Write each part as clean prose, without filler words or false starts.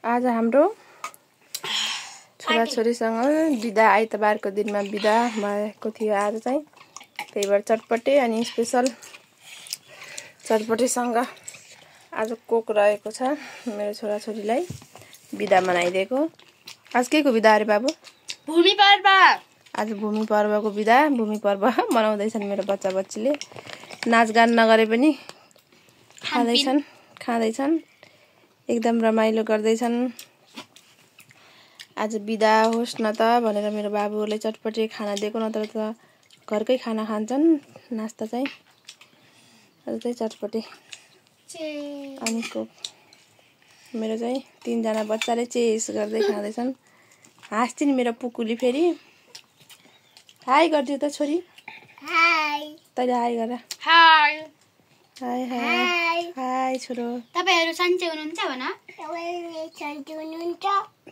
आज हाम्रो छोराछोरीसँग बिदा आइतबारको दिनमा बिदा भएको थियो आज चाहिँ। त्यही भएर चटपटे अनि स्पेशल चटपटेसँग आज कोक रहेको छ। मेरो छोराछोरीलाई बिदा मनाइदिएको। आज के को बिदा अरे बाबु? भूमि पर्व। आज भूमि पर्वको बिदा। भूमि पर्व मनाउँदैछन् मेरो बच्चा बच्चीले। नाचगान नगरे पनि खाँदैछन् एकदम रमाइलो गर्दैछन्। आज बिदा होस् न त भनेर मेरो बाबुले चटपटे खाना दिएको, नत्र त घरकै खाना खान्छन्। नास्ता चाहिँ आज चाहिँ चटपटे अनि कोक। मेरो चाहिँ 3 जना बच्चाले चेस गर्दै खाँदैछन्। हाँस्थिन् मेरो पुकुली। फेरि हाई गरिदियो त छोरी। हाई। तैले हाई गर। हाई। हाई हाई हाई छोरो। तपाईहरु सन्चै हुनुहुन्छ भन?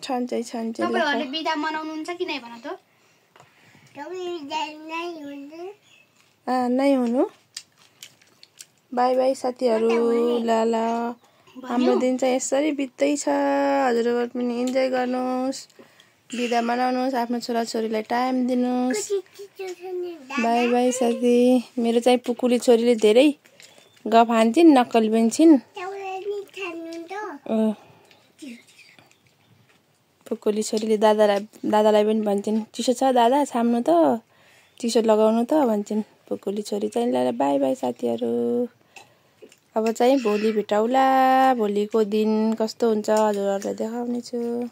सन्चै तपाईहरुले बिदा मनाउनुहुन्छ कि नै भन त? नै हुनु। बाइ बाइ साथीहरु। ल ल हाम्रो दिन चाहिँ यसरी बित्दैछ। हजुरहरु पनि इन्जोय गर्नुस्, बिदा मनाउनुस्, आफ्नो छोराछोरीलाई टाइम दिनुस्। बाइ बाइ साथी। मेरो चाहिँ पुकुली छोरीले धेरै गफ हान्छिन्, नक्कली पनि छिन्। पुकुली छोरीले दादालाई पनि भन्छन्, चिसो छ दादा छाम्नु त, चिसो लगाउनु त भन्छन् पुकुली छोरी चाहिँ। ल बाइ बाइ साथीहरु। अब चाहिँ भोलि भेटौला। भोलिको दिन कस्तो हुन्छ हजुरहरुलाई देखाउने छु।